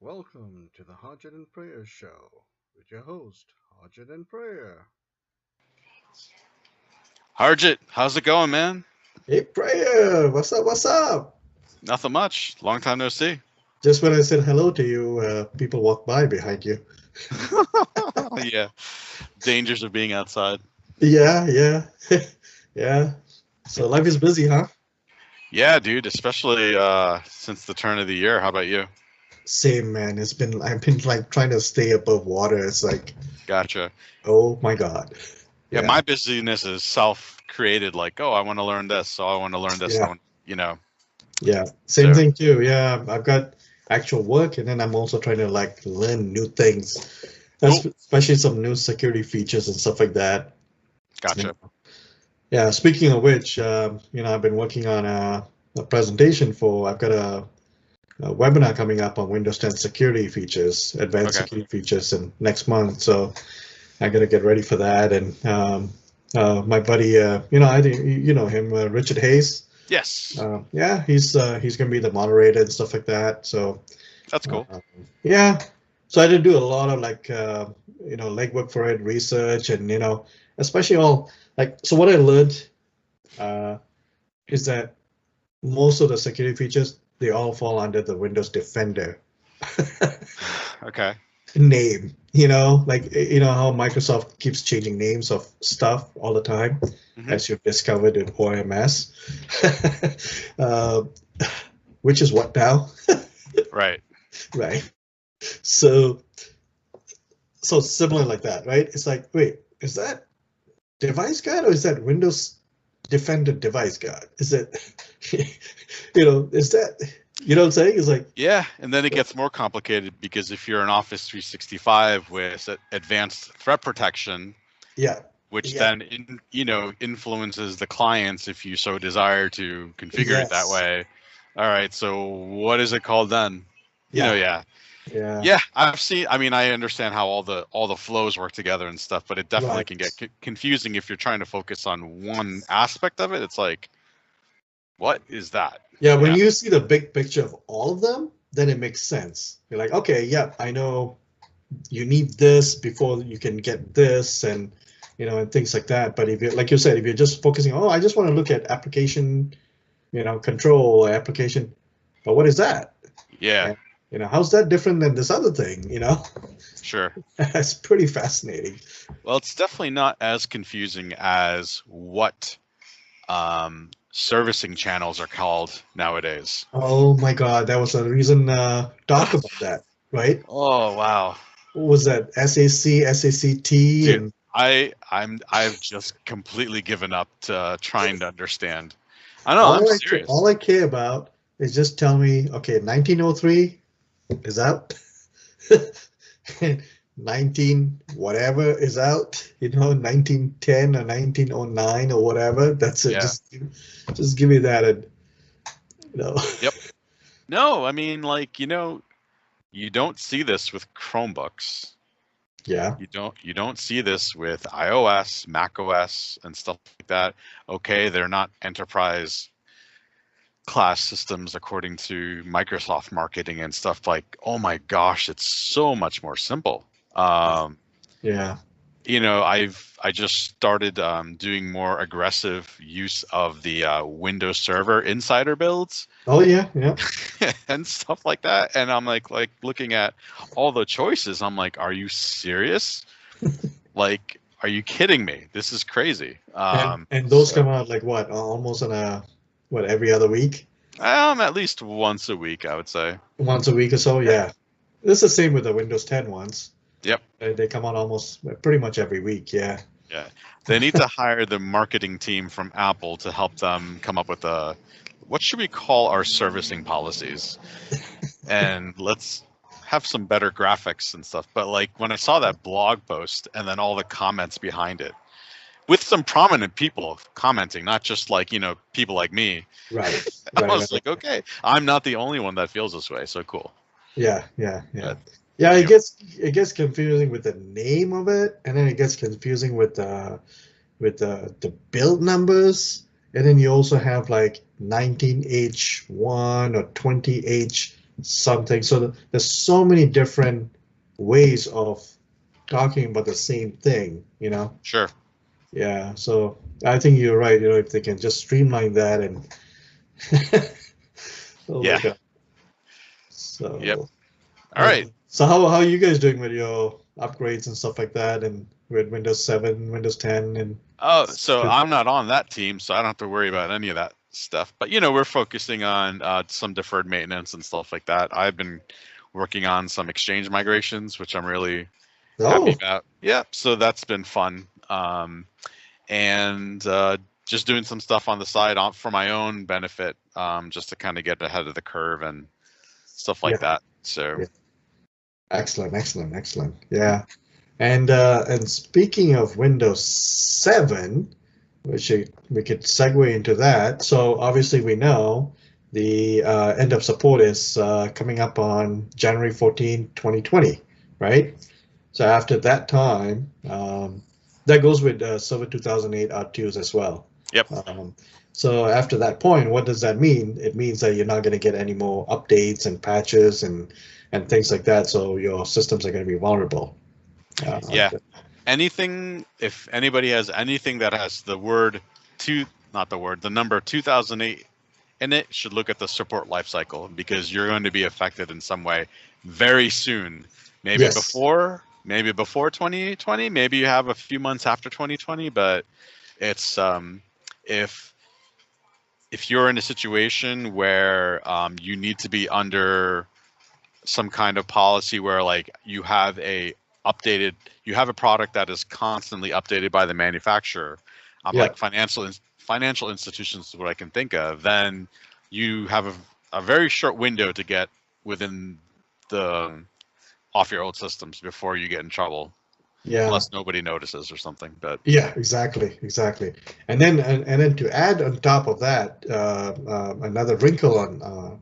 Welcome to the Harjit Prayer Show with your host, Harjit Prayer. Harjit, how's it going, man? Hey, Prayer, what's up? What's up? Nothing much. Long time no see. Just when I said hello to you, people walked by behind you. Yeah, dangers of being outside. Yeah, yeah, yeah. So life is busy, huh? Yeah, dude, especially since the turn of the year. How about you? Same, man. I've been like trying to stay above water. It's like, Gotcha. oh my God. Yeah, Yeah, my busyness is self-created. Like, oh, I want to learn this. So I want to learn this. I yeah, want, you know. yeah. Same So, thing too. Yeah, I've got actual work, and then I'm also trying to like learn new things, cool. especially some new security features and stuff like that. Gotcha. Yeah, speaking of which, I've been working on a presentation for, I've got a webinar coming up on Windows 10 security features, advanced Okay. security features in next month. So I got to get ready for that. And my buddy, I think you know him, Richard Hayes. Yes, Yeah, he's going to be the moderator and stuff like that. So that's uh, cool. yeah, so I did do a lot of like legwork for it, research, and especially all like so what I learned uh, is that most of the security features they all fall under the Windows Defender Okay. name. Like how Microsoft keeps changing names of stuff all the time, Hmm. as you've discovered in OMS, uh, which is what now, Right. right? So so similar like that, right? It's like, wait, is that device guard or is that Windows Defender device guard? Is it, is that, you know what I'm saying? It's like, Yeah, and then it gets more complicated because if you're an Office 365 with advanced threat protection, yeah, which yeah, then influences the clients if you so desire to configure it that yes, way. All right, so what is it called then? yeah, Yeah, yeah, yeah. I've seen. I mean, I understand how all the flows work together and stuff, but it definitely right. can get confusing if you're trying to focus on one aspect of it. It's like, what is that? Yeah, when Yeah, you see the big picture of all of them, then it makes sense. You're like, okay, yeah, I know you need this before you can get this, and things like that. But if you, like you said, if you're just focusing, oh, I just want to look at application, control application, but what is that? yeah, And how's that different than this other thing? sure. That's pretty fascinating. Well, it's definitely not as confusing as what servicing channels are called nowadays. Oh my God, that was a reason talk about that, right? Oh wow, What was that? SAC, SACT, dude, and I've just completely given up to trying to understand. I know, I'm serious. all I care about is just tell me, okay, 1903 is out. 19 whatever is out, 1910 or 1909 or whatever. That's it. Yeah. Just give me that, and you know. Yep. No, I mean, like, you don't see this with Chromebooks. Yeah, You don't see this with iOS, Mac OS, and stuff like that. Okay, they're not enterprise class systems according to Microsoft marketing and stuff like, oh my gosh, it's so much more simple. Um, yeah. I just started doing more aggressive use of the Windows Server insider builds Oh yeah, yeah. and stuff like that. And I'm like looking at all the choices. I'm like, are you serious? Like, are you kidding me? This is crazy. And those So come out like what, almost on a what, every other week, at least once a week, I would say. once a week or so. Yeah. Yeah, it's the same with the Windows 10 ones. Yep. They come out almost pretty much every week. Yeah. Yeah. They need to hire the marketing team from Apple to help them come up with what should we call our servicing policies? And let's have some better graphics and stuff. But like when I saw that blog post and then all the comments behind it, with some prominent people commenting, not just like, people like me, Right. I Right. was like, okay, I'm not the only one that feels this way. So cool. Yeah, yeah, yeah. But Yeah, it anyway, gets confusing with the name of it, and then it gets confusing with the build numbers, and then you also have like 19H1 or 20H something. So there's so many different ways of talking about the same thing, you know? Sure. Yeah, so I think you're right, you know, if they can just streamline that and oh my Yeah. God. Yep. So All right. so how are you guys doing with your upgrades and stuff like that and with Windows 7, Windows 10 and Oh, so I'm not on that team, so I don't have to worry about any of that stuff. But we're focusing on some deferred maintenance and stuff like that. I've been working on some Exchange migrations, which I'm really happy oh, about. Yeah, so that's been fun. And just doing some stuff on the side for my own benefit, just to kind of get ahead of the curve and stuff like yeah, that. So, yeah. Excellent, excellent, excellent. Yeah. And speaking of Windows 7, we could segue into that. So obviously we know the end of support is coming up on January 14, 2020, right? So after that time, that goes with Server 2008 R2s as well. yep. Um, so after that point, what does that mean? It means that you're not going to get any more updates and patches and things like that. So your systems are going to be vulnerable. Yeah. Anything, if anybody has anything that has the word not the word, the number 2008 in it, should look at the support lifecycle, because you're going to be affected in some way very soon. Maybe Yes. before 2020, maybe you have a few months after 2020, but it's if you're in a situation where you need to be under some kind of policy where, like, you have a product that is constantly updated by the manufacturer, Yeah. like financial institutions is what I can think of, then you have a very short window to get within the off your old systems before you get in trouble, Yeah. unless nobody notices or something. But Yeah, exactly, exactly. And then to add on top of that, another wrinkle on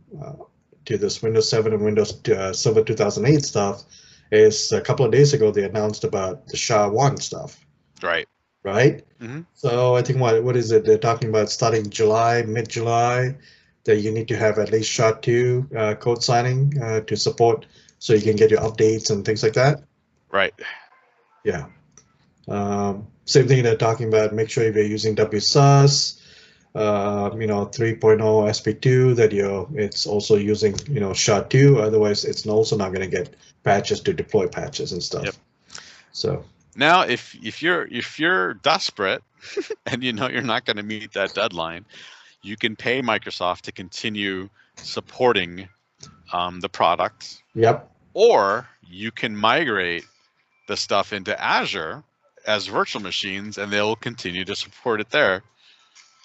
to this Windows 7 and Windows Server 2008 stuff is a couple of days ago they announced about the SHA-1 stuff, right. right? Hmm. So I think what is it? They're talking about starting July, mid-July, that you need to have at least SHA-2 code signing to support, so you can get your updates and things like that. Right. Yeah. Same thing they're talking about. Make sure if you're using WSUS, 3.0 SP2, that it's also using SHA-2. Otherwise, it's also not going to get patches to deploy patches and stuff. Yep. So Now, if you're desperate and you're not going to meet that deadline, you can pay Microsoft to continue supporting the product, yep. or you can migrate the stuff into Azure as virtual machines, and they'll continue to support it there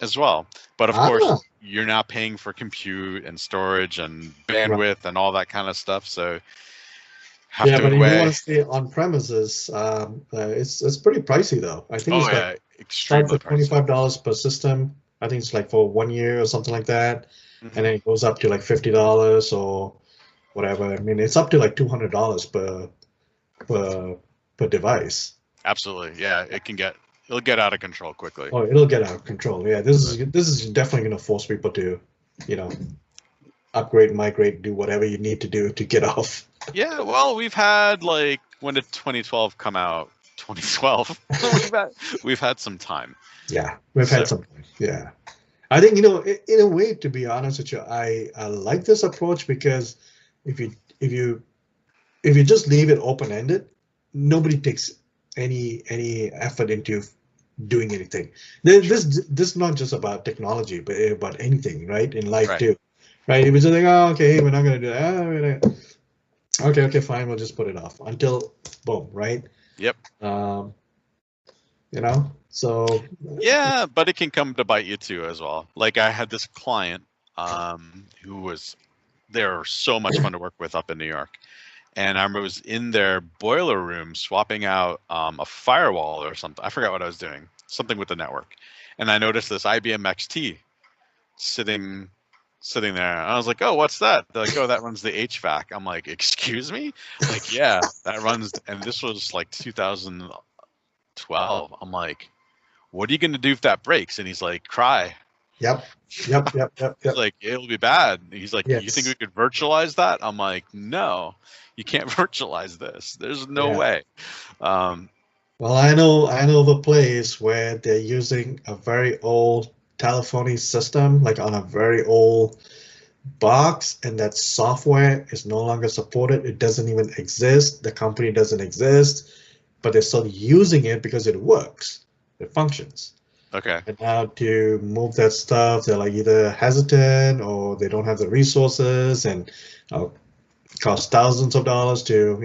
as well. But of course, Ah, you're now paying for compute and storage and right. bandwidth and all that kind of stuff. So have Yeah, to but if you want weigh. to stay on premises, it's pretty pricey though. I think Oh it's like yeah, starts extremely at pricey. $25 per system. I think it's like for 1 year or something like that, and Hmm. then it goes up to like $50 or whatever. I mean, it's up to like $200 per per device. Absolutely, yeah. It'll get out of control quickly. Oh, it'll get out of control. Yeah, But this is definitely going to force people to, you know, upgrade, migrate, do whatever you need to do to get off. yeah, well, we've had, like, when did 2012 come out? 2012. We've had some time. Yeah, we've So had some. Yeah, I think in a way, to be honest with you, I like this approach because if you if you if you just leave it open ended, nobody takes any effort into doing anything. sure. This is not just about technology, but about anything, right? In life Right. too, right? If it's just like, oh, okay, we're not gonna do that. Oh, okay, fine, we'll just put it off until boom, right? Yep. Um, so Yeah, but it can come to bite you too as well. Like, I had this client who was they're so much fun to work with up in New York. And I was in their boiler room swapping out a firewall or something. I forgot what I was doing, something with the network. And I noticed this IBM XT sitting there. I was like, "Oh, what's that?" They're like, "Oh, that runs the HVAC." I'm like, "Excuse me?" Like, "Yeah, that runs." And this was like 2012. I'm like, "What are you gonna do if that breaks?" And he's like, "Cry." Yep. Yep. Yep. Yep. He's Yep. like, it'll be bad. He's like, you think we Yes. could virtualize that? I'm like, no, you can't virtualize this. There's no Yeah. way. Um, Well, I know of a place where they're using a very old telephony system, like on a very old box, and that software is no longer supported. It doesn't even exist. The company doesn't exist, but they're still using it because it works. It functions. okay. And now to move that stuff, they're like either hesitant or they don't have the resources, and uh, cost thousands of dollars to,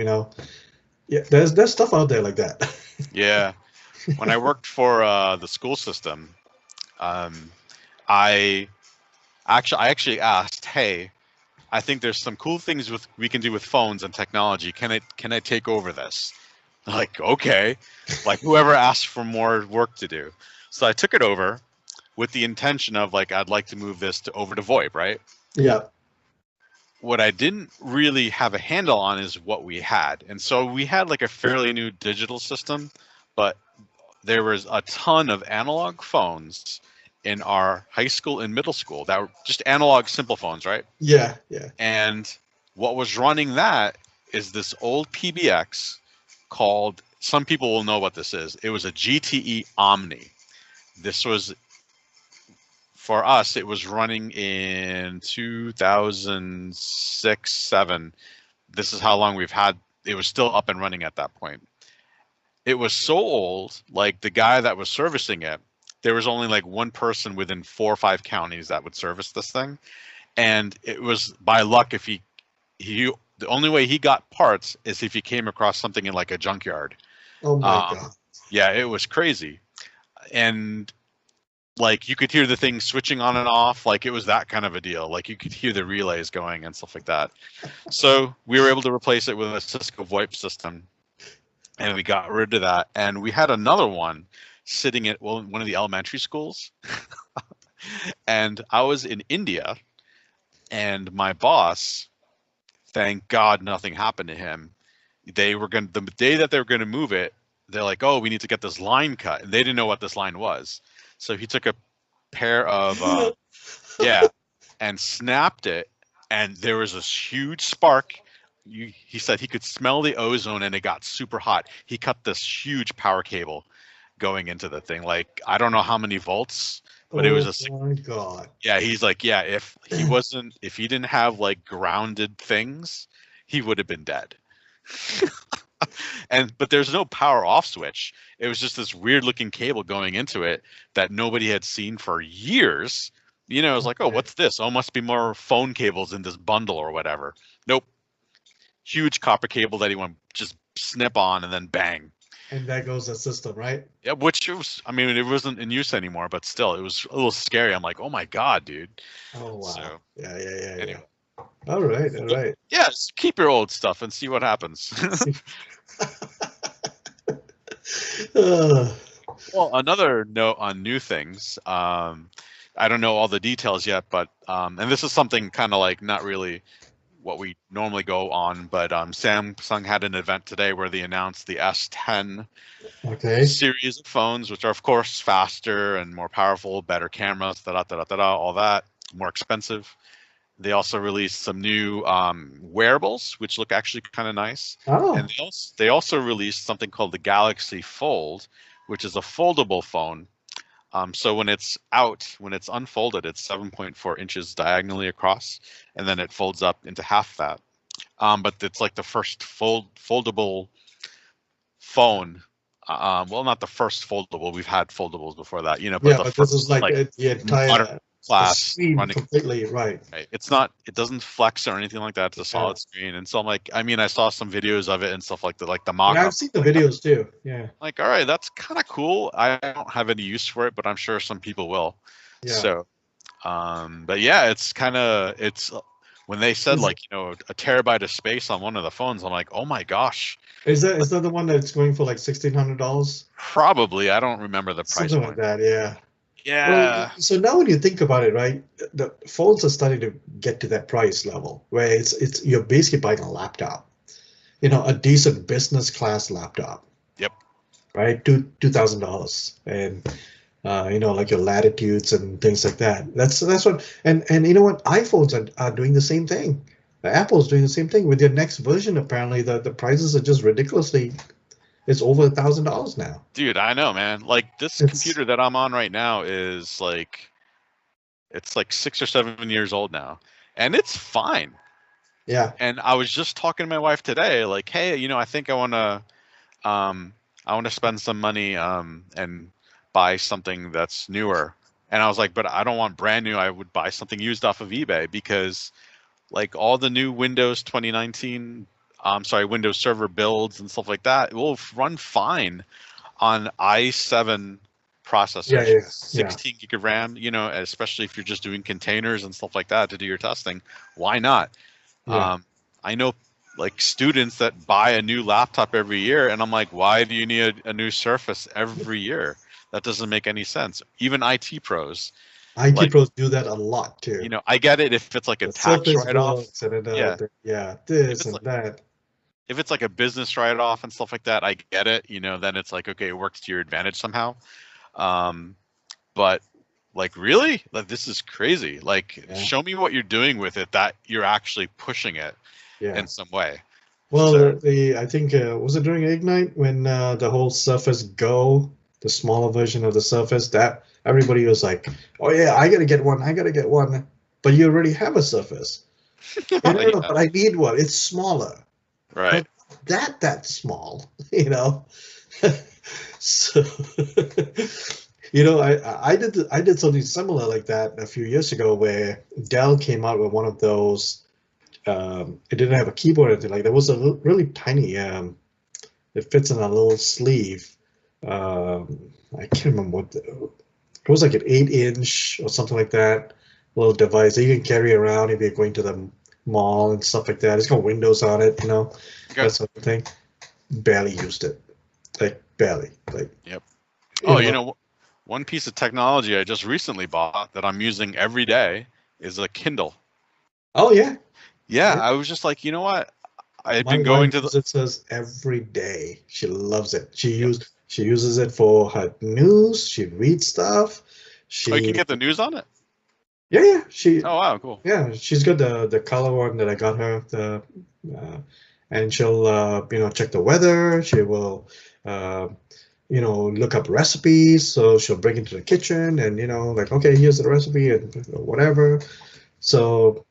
yeah, there's stuff out there like that. Yeah. When I worked for the school system, um, I I actually asked, hey, I think there's some cool things we can do with phones and technology. Can I take over this? Like, okay. Like whoever asked for more work to do. So I took it over with the intention of like I'd like to move this to over to VoIP, right? Yeah. What I didn't really have a handle on is what we had. And so we had like a fairly new digital system, but there was a ton of analog phones in our high school and middle school that were just analog simple phones, right? Yeah. Yeah. And what was running that is this old PBX called, some people will know what this is. It was a GTE Omni. This was, for us, it was running in 2006, 7. This is how long we've had, it was still up and running at that point. It was so old, like the guy that was servicing it, there was only like one person within 4 or 5 counties that would service this thing. And it was by luck if he the only way he got parts is if he came across something in like a junkyard. Oh my Um, God. yeah, it was crazy. And like you could hear the thing switching on and off, like it was that kind of a deal. Like you could hear the relays going and stuff like that. So we were able to replace it with a Cisco VoIP system, and we got rid of that. And we had another one sitting at one of the elementary schools. And I was in India, and my boss, thank God nothing happened to him. They were going the day that they were going to move it, they're like, oh, we need to get this line cut. And they didn't know what this line was. So he took a pair of, yeah, and snapped it. And there was this huge spark. He said he could smell the ozone and it got super hot. He cut this huge power cable going into the thing. Like, I don't know how many volts, but it was Oh my God. yeah, he's like, yeah, if he didn't have like grounded things, he would have been dead. But there's no power off switch. It was just this weird looking cable going into it that nobody had seen for years. You know, it was like, oh, Okay. what's this? Oh, must be more phone cables in this bundle or whatever. Nope. Huge copper cable that he went just snip on and then bang. And there goes the system, right? Yeah, which was, I mean, it wasn't in use anymore, but still, it was a little scary. I'm like, oh my God, dude. Oh wow. So, Yeah. anyway. All right. All right. Yeah, just keep your old stuff and see what happens. Uh, Well, another note on new things. I don't know all the details yet, but and this is something kind of like not really what we normally go on, but Samsung had an event today where they announced the S10 okay. series of phones, which are of course faster and more powerful, better cameras, all that, more expensive. They also released some new wearables, which look actually kind of nice. Oh. And they also released something called the Galaxy Fold, which is a foldable phone. So when it's unfolded, it's 7.4 inches diagonally across, and then it folds up into half that. But it's like the first foldable phone. Well, not the first foldable. We've had foldables before that, but Yeah, the but first this is like the entire modern class screen running. completely, right? Right. It doesn't flex or anything like that. It's a solid screen. And so I'm like, I mean, I saw some videos of it and stuff like that, like the mock-up. Yeah, I've seen the videos too. Yeah. Like, all right, that's kind of cool. I don't have any use for it, but I'm sure some people will. Yeah. So, but yeah, it's when they said Is- like, a terabyte of space on one of the phones, I'm like, oh my gosh, Is that the one that's going for like $1,600? probably. I don't remember the price Something point. like that, yeah. Yeah. Well, so now when you think about it, right, the phones are starting to get to that price level where it's you're basically buying a laptop, a decent business class laptop. Yep. Right, $2,000, and like your latitudes and things like that. That's what, and you know what, iPhones are doing the same thing. Apple's doing the same thing with their next version. Apparently, the prices are just ridiculously. It's over $1,000 now. Dude, I know, man. Like this It's computer that I'm on right now is like it's like 6 or 7 years old now, and it's fine. yeah, And I was just talking to my wife today, like, hey, I think um, I want to spend some money and buy something that's newer. And I was like, but I don't want brand new. I would buy something used off of eBay because like all the new Windows 2019, Windows Server builds and stuff like that, it will run fine on i7 yeah, processors, yeah, yeah, 16 gig of RAM, especially if you're just doing containers and stuff like that to do your testing. Why not? yeah. I know like students that buy a new laptop every year, and I'm like, why do you need a new Surface every year? That doesn't make any sense. Even IT pros, IT like, pros do that a lot too. I get it if it's like a The tax Surface write-off. Books and Yeah. yeah, If this it's and like that. if it's like a business write-off and stuff like that, I get it. Then it's like, okay, it works to your advantage somehow. Um, but like really, like this is crazy. Like, Yeah, show me what you're doing with it that you're actually pushing it yeah. in some way. Well, So I think was it during Ignite when the whole Surface Go, the smaller version of the Surface, that everybody was like, "Oh yeah, I gotta get one. I gotta get one." But you already have a Surface. No, no, no, yeah, but I need one. It's smaller, right. but that small, you know. So, I did something similar like that a few years ago where Dell came out with one of those. It didn't have a keyboard or anything like that. It was a really tiny. It fits in a little sleeve. I can't remember it was like an 8-inch or something like that. Little device that you can carry around if you're going to the mall and stuff like that. It's got windows on it, Okay. that sort of thing. Barely used it, like barely, like Yep. you Oh, know. one piece of technology I just recently bought that I'm using every day is a Kindle. Oh yeah, Yeah, yeah. I was just like, you know what? I had My been wife going to the. uses this every day. She loves it. Yep. She uses it for her news. She reads stuff. Oh, you can She get the news on it. yeah, yeah. She Oh wow, cool. yeah. She's got the color one that I got her. Uh, and she'll check the weather. She will uh, look up recipes. So she'll bring it to the kitchen and like, okay, here's the recipe and whatever. So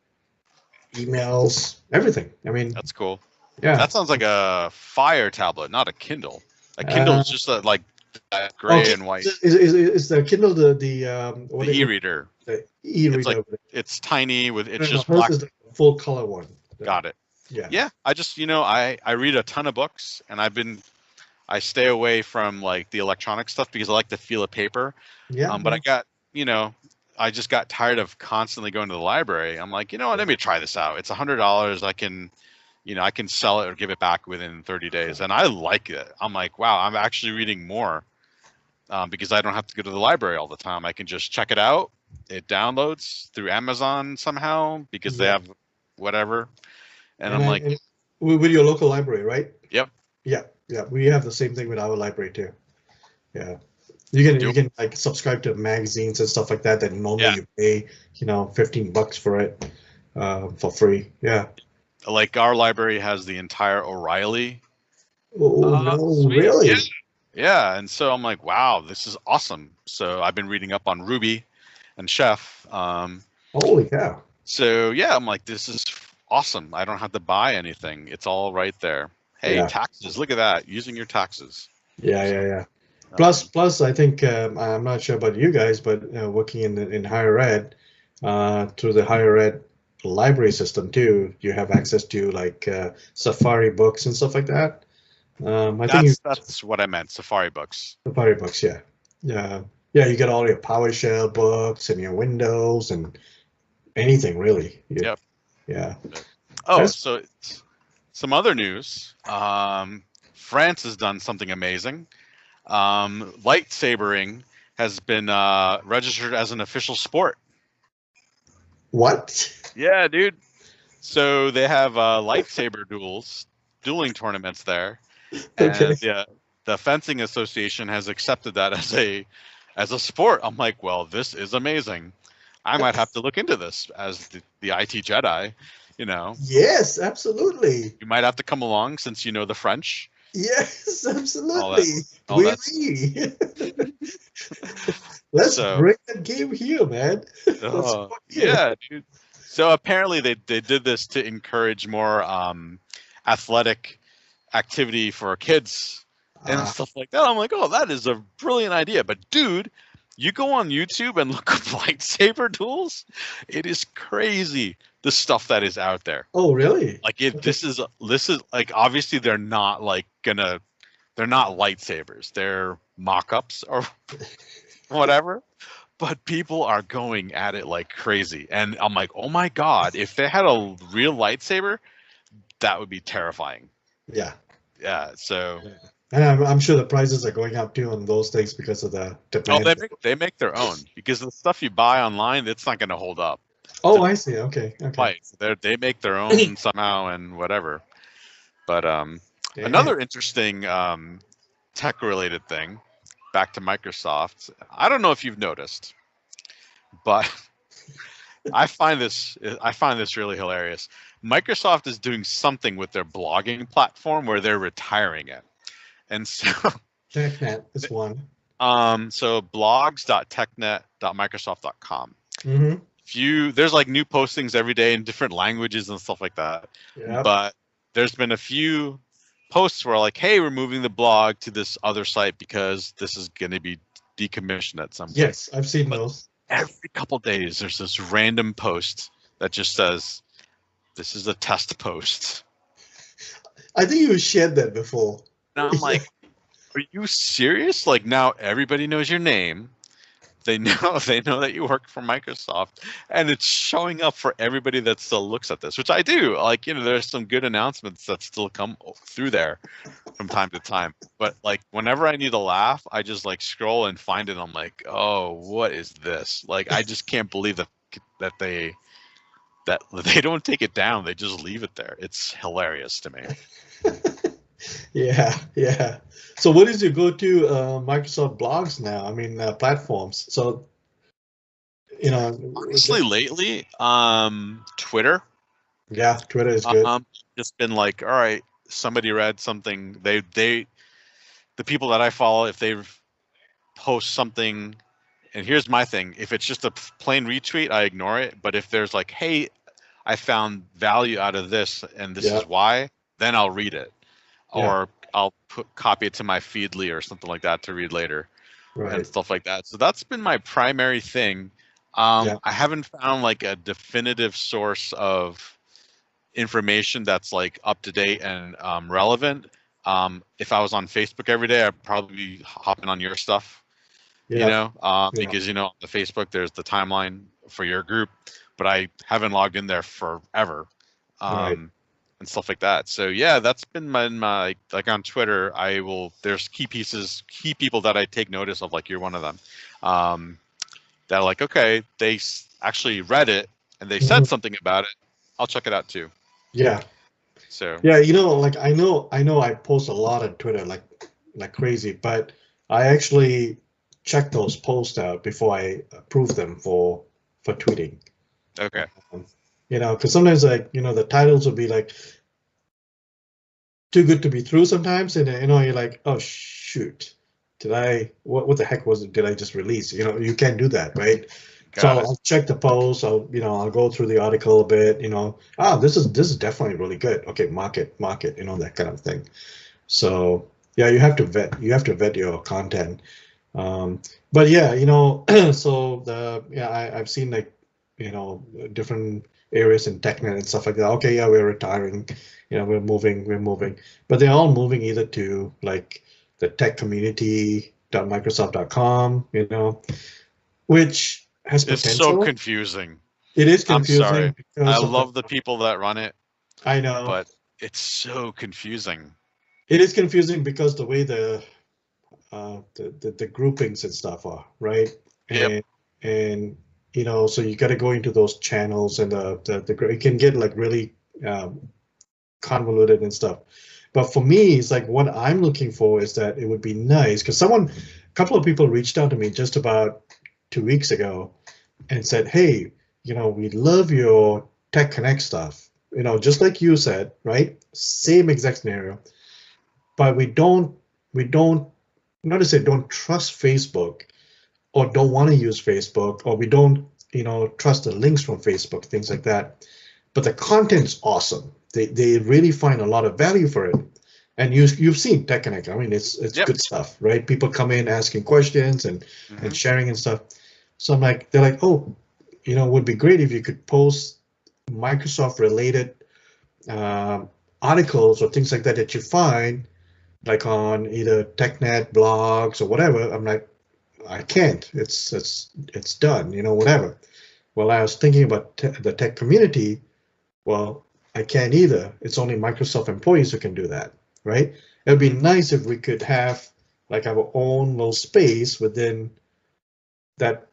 emails, everything. I mean, That's cool. yeah. That sounds like a Fire tablet, not a Kindle. A Kindle Uh, is just like that gray okay, and white. is the Kindle the The e-reader. the It's like e-reader? it's tiny with No, it's no, no, just hers black. is the full color one. Got it. Yeah, Yeah, I just I read a ton of books and I stay away from like the electronic stuff because I like the feel of paper. yeah, But yeah. I got I just got tired of constantly going to the library. I'm like, you know what? Let me try this out. It's $100. I can sell it or give it back within 30 days, and I like it. I'm like, wow, I'm actually reading more because I don't have to go to the library all the time. I can just check it out. It downloads through Amazon somehow because they Yeah. have whatever, and And I'm I like, and with your local library, right? yep. Yeah, yeah. We have the same thing with our library too. Yeah. You can like subscribe to magazines and stuff like that normally Yeah, you pay, $15 for it, for free. Yeah. like our library has the entire O'Reilly Oh no, suite. Yeah. really? Yeah, and so I'm like, wow, this is awesome. So I've been reading up on Ruby and Chef. Holy cow. So yeah, I'm like, this is awesome. I don't have to buy anything. It's all right there. Hey, Yeah. taxes, look at that, using your taxes. Yeah, So, yeah, yeah. Plus, um, plus, I think I'm not sure about you guys, but working in higher ed, through the higher ed library system too, you have access to like Safari books and stuff like that. I think that's what I meant. Safari books. Safari books, yeah, yeah, yeah. You get all your PowerShell books and your Windows and anything really. Yep. Yeah. Oh, That's so some other news. France has done something amazing. Lightsabering has been registered as an official sport. what? Yeah, dude. So they have lightsaber dueling tournaments there, Okay. and yeah, the fencing association has accepted that as a as a sport. I'm like, well, this is amazing. I might have to look into this as the IT Jedi. You know, Yes, absolutely. you might have to come along since you know the French. Yes, All that, absolutely. all Oui, that's oui. Let's so. bring that game here, man. Let's go here. Yeah, dude. So apparently they did this to encourage more athletic activity for kids and Ah, stuff like that. I'm like, oh, that is a brilliant idea. But dude, you go on YouTube and look up lightsaber duels. It is crazy the stuff that is out there. oh, really? Like it, Okay. this is like obviously they're not like they're not lightsabers. They're mock-ups or whatever. But people are going at it like crazy. And I'm like, oh my God, if they had a real lightsaber, that would be terrifying. Yeah. Yeah. So, Yeah. And I'm sure the prices are going up too on those things because of the oh, demand. they make their own because the stuff you buy online, it's not going to hold up Oh, to I see. Okay. Okay. fight. They make their own somehow and whatever. But Yeah. another interesting tech related thing, back to Microsoft. I don't know if you've noticed, but I find this really hilarious. Microsoft is doing something with their blogging platform where they're retiring it. And so TechNet is one. so blogs.technet.microsoft.com. Mm-hmm. There's like new postings every day in different languages and stuff like that. Yep. But there's been a few posts where like, hey, we're moving the blog to this other site because this is going to be decommissioned at some point. Yes, I've seen But those. every couple days there's this random post that just says this is a test post. I think you shared that before. And I'm like, are you serious? Like now everybody knows your name. They know that you work for Microsoft, and it's showing up for everybody that still looks at this, which I do. Like, there's some good announcements that still come through there from time to time. But like whenever I need a laugh, I just like scroll and find it. And I'm like, oh, what is this? Like, I just can't believe that they don't take it down. They just leave it there. It's hilarious to me. Yeah, yeah. So what is your go-to Microsoft blogs now? I mean, platforms. So, Honestly, lately, Twitter. yeah, Twitter is good. Just been like, all right, somebody read something. The people that I follow, if they post something, and here's my thing: if it's just a plain retweet, I ignore it. But if there's like, hey, I found value out of this, and this is why, then I'll read it, or I'll copy it to my Feedly or something like that to read later, and stuff like that. So that's been my primary thing. I haven't found like a definitive source of information that's like up to date and relevant. If I was on Facebook every day, I'd probably be hopping on your stuff, because on the Facebook there's the timeline for your group, but I haven't logged in there forever, and stuff like that. So yeah, that's been my like on Twitter. There's key people that I take notice of, like you're one of them, that are like, okay, they actually read it and they said something about it. I'll check it out too. Yeah. So yeah, like I know I post a lot on Twitter like crazy, but I actually check those posts out before I approve them for tweeting. Okay. Because sometimes the titles will be like too good to be true sometimes, and you're like, oh shoot, what the heck did I just release? You can't do that, right? So I'll check the post. I'll go through the article a bit. This is definitely really good. Okay, mark it. That kind of thing. So yeah, you have to vet your content. But yeah, so I've seen like different areas in TechNet and stuff like that. Okay, yeah, we're retiring. We're moving. But they're all moving either to like the techcommunity.microsoft.com. Which has potential. It's so confusing. It is confusing. I'm sorry. Because I love the people that run it. I know. But it's so confusing. It is confusing because the way the groupings and stuff are, right? Yep. And so you got to go into those channels, and it can get like really convoluted and stuff. But for me, it's like what I'm looking for is that it would be nice because someone couple of people reached out to me just about 2 weeks ago and said, hey, we love your Tech Connect stuff. Just like you said, right? Same exact scenario. But we don't, not to say don't trust Facebook or don't want to use Facebook, or we don't, trust the links from Facebook, things like that. But the content's awesome. They really find a lot of value for it. And you've seen Tech Connect. I mean, it's Yep. good stuff, right? People come in asking questions and Mhm. sharing and stuff. So they're like, oh, it would be great if you could post Microsoft related articles or things like that you find, like on either TechNet blogs or whatever. I'm like, I can't. It's done. Whatever. Well, I was thinking about the tech community. Well, I can't either. It's only Microsoft employees who can do that, right? It would be nice if we could have like our own little space within that,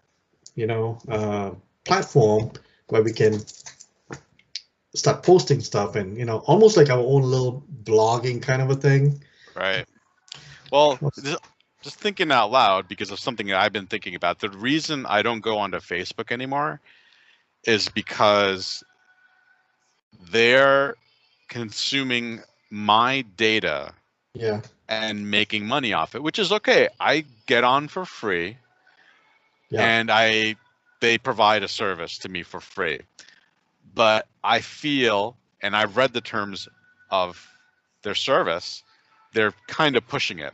platform where we can start posting stuff and, almost like our own little blogging kind of a thing. Right. Well, just thinking out loud because of something that I've been thinking about. The reason I don't go onto Facebook anymore is because they're consuming my data Yeah. and making money off it, which is okay. I get on for free, Yeah. and they provide a service to me for free. But I feel, and I've read the terms of their service, they're kind of pushing it.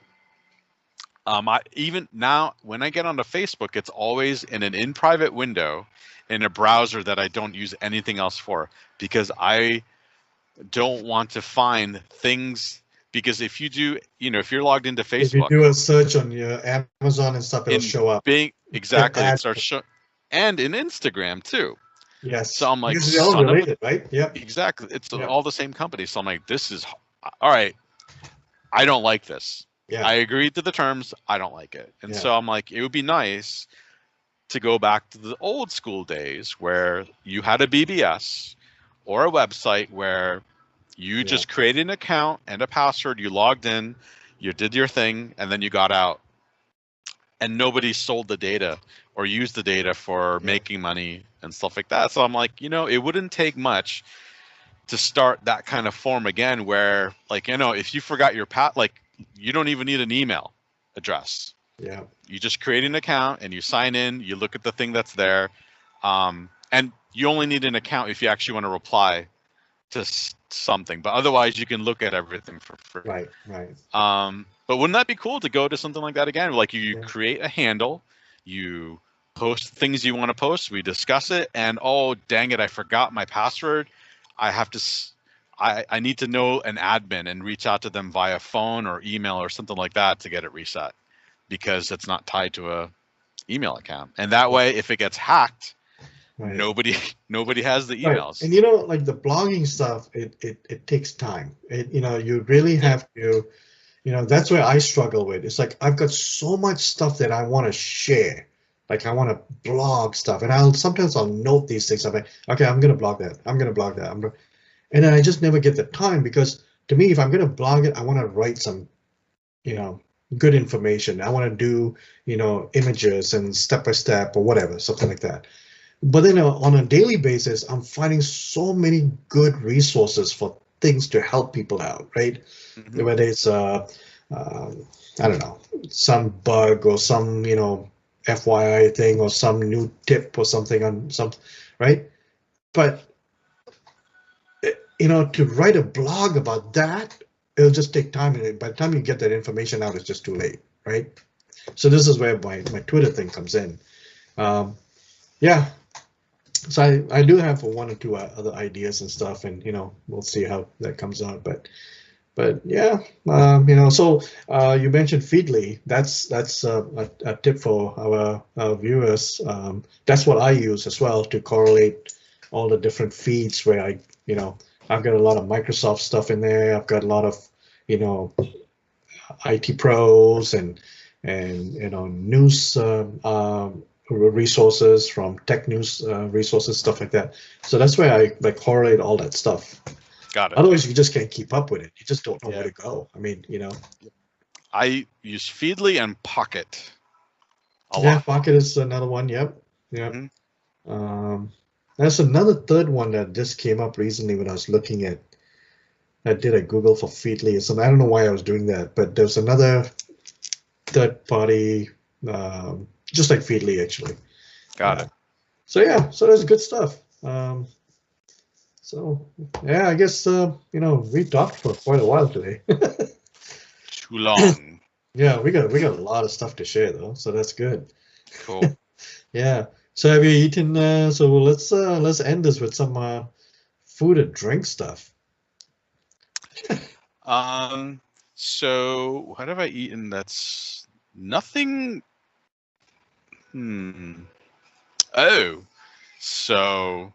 Even now, when I get onto Facebook, it's always in an in-private window in a browser that I don't use anything else for, because I don't want to find things. Because if you do, if you're logged into If you Facebook, do a search on your Amazon and stuff, it'll in show up. Bing, exactly, it ads. starts and in Instagram too. Yes. So I'm like, Because they're all son of related, right? Yep. exactly, it's Yep. all the same company. So I'm like, this is all right. I don't like this. Yeah. I agreed to the terms. I don't like it. And Yeah. so I'm like, it would be nice to go back to the old school days where you had a BBS or a website where you just created an account and a password, you logged in, you did your thing, and then you got out. And nobody sold the data or used the data for making money and stuff like that. So I'm like, it wouldn't take much to start that kind of form again where, like, if you forgot your like, you don't even need an email address. Yeah. You just create an account and you sign in, you look at the thing that's there. And you only need an account if you actually want to reply to something, but otherwise you can look at everything for free. Right. But wouldn't that be cool to go to something like that again? Like you create a handle, you post things you want to post, we discuss it, and oh, dang it, I forgot my password. I have to, I need to know an admin and reach out to them via phone or email or something like that to get it reset, because it's not tied to a email account. And that way, if it gets hacked, nobody has the emails. Right. And like the blogging stuff, it takes time. You really have to, that's where I struggle with. It's like I've got so much stuff that I want to share. Like I want to blog stuff, and sometimes I'll note these things. I'm like, okay, I'm gonna blog that. I'm gonna blog that. And then I just never get the time, because to me, if I'm gonna blog it, I want to write some, good information. I want to do, images and step by step or whatever, something like that. But then on a daily basis, I'm finding so many good resources for things to help people out, right? Mm-hmm. Whether it's I don't know, some bug or some FYI thing or some new tip or something on some, right? But to write a blog about that, it'll just take time, and by the time you get that information out, it's just too late, right? So this is where my Twitter thing comes in. Yeah. So I do have one or two other ideas and stuff, and we'll see how that comes out. But yeah, So you mentioned Feedly. That's a tip for our viewers. That's what I use as well to correlate all the different feeds where I've got a lot of Microsoft stuff in there. I've got a lot of IT pros and news. Resources from tech news resources, stuff like that. So that's why I correlate all that stuff. Got it. Otherwise, you just can't keep up with it. You just don't know where to go. I mean, I use Feedly and Pocket a Yeah, lot. Pocket is another one. Yep. Yep. Mhm. There's another third one that just came up recently when I was looking at. I did a Google for Feedly or something. I don't know why I was doing that, but there's another third party, just like Feedly actually. Got it. So yeah, so that's good stuff. So yeah, I guess we talked for quite a while today. Too long. Yeah, we got a lot of stuff to share though, so that's good. Cool. Yeah. So have you eaten? So let's end this with some food and drink stuff. So what have I eaten that's nothing? Oh, so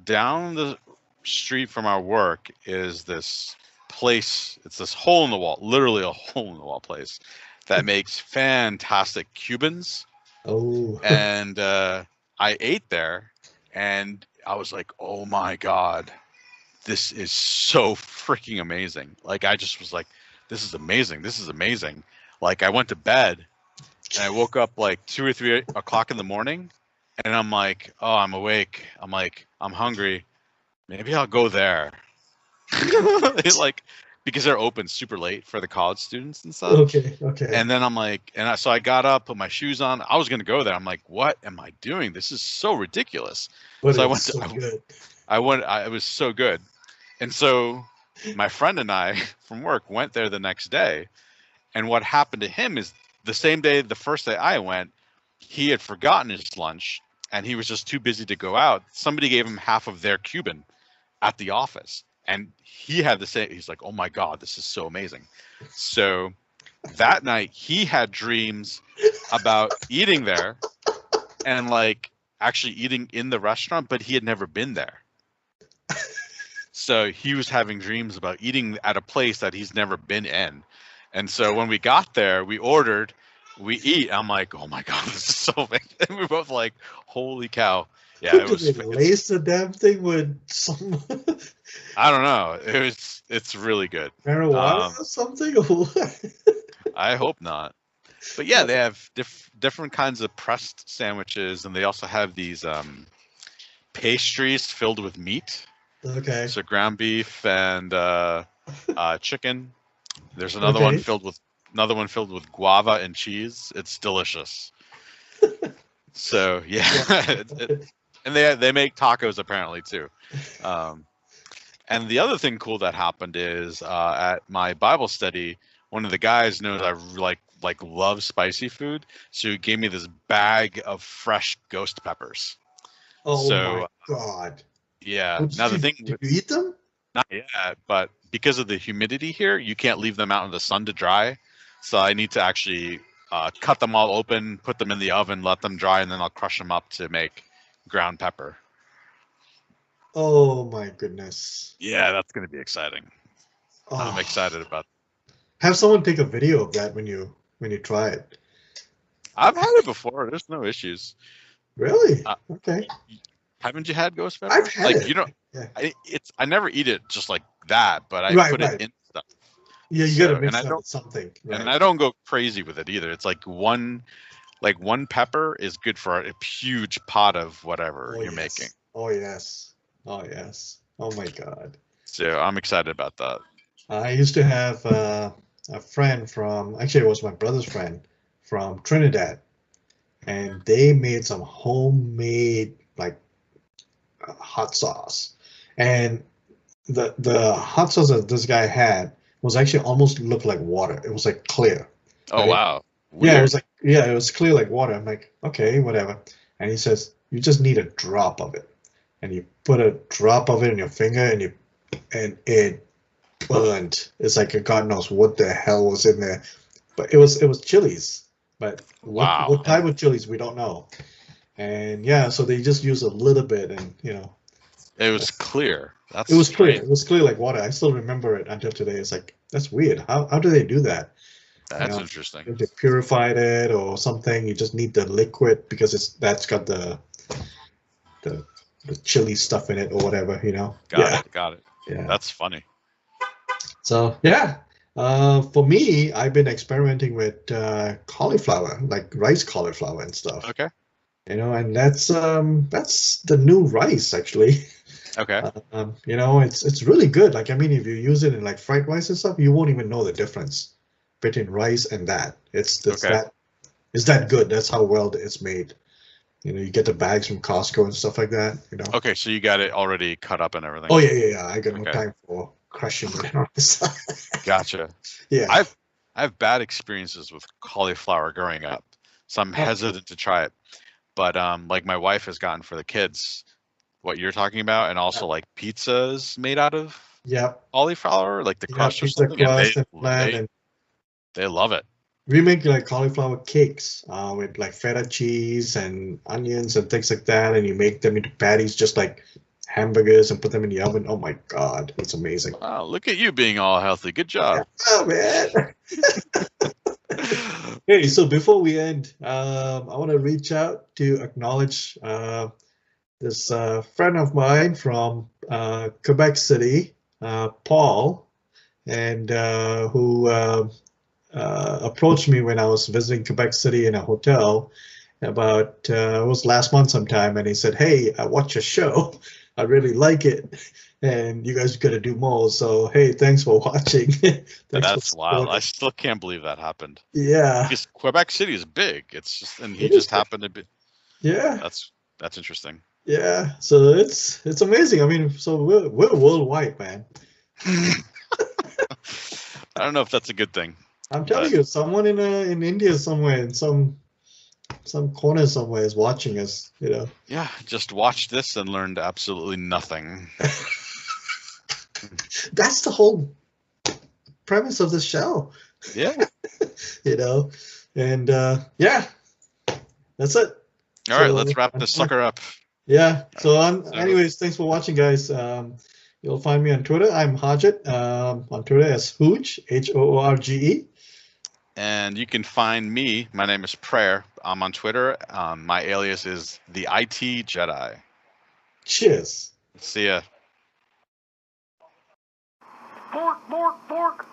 down the street from our work is this place. It's this hole in the wall, literally a hole in the wall place that makes fantastic Cubans. Oh. And I ate there, and I was like, "Oh my God, this is so freaking amazing!" Like I just was like, "This is amazing! This is amazing!" Like I went to bed, and I woke up like 2 or 3 o'clock in the morning, and I'm like, "Oh, I'm awake. I'm like, I'm hungry. Maybe I'll go there." Like because they're open super late for the college students and stuff. Okay. Okay. And then I'm like, so I got up, put my shoes on. I was gonna go there. I'm like, what am I doing? This is so ridiculous. But So I it's went so to, good. it was so good. And so my friend and I from work went there the next day. And what happened to him is the same day, the first day I went, he had forgotten his lunch and he was just too busy to go out. Somebody gave him half of their Cuban at the office. And he had the same, he's like, oh my God, this is so amazing. So that night he had dreams about eating there and like actually eating in the restaurant, but he had never been there. So he was having dreams about eating at a place that he's never been in. And so when we got there, we ordered, we eat. I'm like, oh my God, this is so amazing. And we're both like, holy cow. Yeah, it Did was. they lace the damn thing with some I don't know. It's really good. marijuana or something? Or what? I hope not. But yeah, they have different kinds of pressed sandwiches, and they also have these pastries filled with meat. Okay. So ground beef and chicken. There's another one filled with guava and cheese. It's delicious. So yeah, and they make tacos apparently too. And the other thing cool that happened is at my Bible study, one of the guys knows I love spicy food, so he gave me this bag of fresh ghost peppers. Oh So my God. yeah, Oh, now the thing. Did you eat them? Not yet, but because of the humidity here, you can't leave them out in the sun to dry. So I need to actually cut them all open, put them in the oven, let them dry, and then I'll crush them up to make ground pepper. Oh my goodness. Yeah, that's going to be exciting. Oh. I'm excited about it. Have someone take a video of that when you try it. I've had it before. There's no issues. Really? Okay. Haven't you had ghost pepper? I've had it. You know, Yeah. I never eat it just like that, but I put it in stuff. Yeah, you gotta mix it with something. Right. And I don't go crazy with it either. It's like one pepper is good for a huge pot of whatever you're making. Oh yes. Oh yes. Oh my God. So I'm excited about that. I used to have a friend from, actually it was my brother's friend from Trinidad, and they made some homemade like hot sauce, and the hot sauce that this guy had was actually almost looked like water. It was like clear. Oh right? Wow. Weird. Yeah, it was clear like water. I'm like, okay, whatever. And he says, you just need a drop of it, and you put a drop of it in your finger, and it burned. It's like God knows what the hell was in there, but it was chilies. But what type of chilies we don't know. And yeah, so they just use a little bit, and it was clear. It was clear. It was clear like water. I still remember it until today. It's like, that's weird. How do they do that? That's interesting. If they purified it or something, you just need the liquid because that's got the chili stuff in it or whatever. Got it. Yeah. Yeah, that's funny. So yeah, For me, I've been experimenting with cauliflower, like rice cauliflower and stuff. Okay. And that's the new rice actually. Okay. It's really good. Like I mean, if you use it in like fried rice and stuff, you won't even know the difference between rice and that. Okay. It's that good. That's how well it's made. You get the bags from Costco and stuff like that. Okay. So you got it already cut up and everything. Oh yeah. I got no Okay. time for crushing it. Gotcha. Yeah. I have bad experiences with cauliflower growing up, so I'm hesitant to try it. But like my wife has gotten for the kids what you're talking about, and also like pizzas made out of Yeah. cauliflower, like the Yeah, crust or pizza something, and crust and flat, and they love it. we make like cauliflower cakes with like feta cheese and onions and things like that, and you make them into patties just like hamburgers and put them in the oven. Oh my God, it's amazing. Wow, look at you being all healthy. Good job. Oh man. Hey, so before we end, I want to reach out to acknowledge this friend of mine from Quebec City, Paul, and who approached me when I was visiting Quebec City in a hotel about it was last month sometime, and he said, "Hey, I watch your show. I really like it, and you guys got to do more. So hey, thanks for watching. Thanks for That's wild. I supporting." still can't believe that happened. Yeah, Because Quebec City is big. It's just, and he it is. just happened to be. Yeah, That's interesting. yeah. So it's amazing. I mean, so we're worldwide, man. I don't know if that's a good thing. I'm telling you, someone in India somewhere, in some corner somewhere, is watching us. Yeah, just watched this and learned absolutely nothing. That's the whole premise of the show. Yeah. And yeah, that's it. All right, let's wrap this sucker up. Yeah. So So- anyways, thanks for watching, guys. You'll find me on Twitter. I'm Harjit. On Twitter as Hoorge, Hoorge. And you can find me. My name is Prayer. I'm on Twitter. My alias is the IT Jedi. Cheers. See ya. Fork, fork, fork.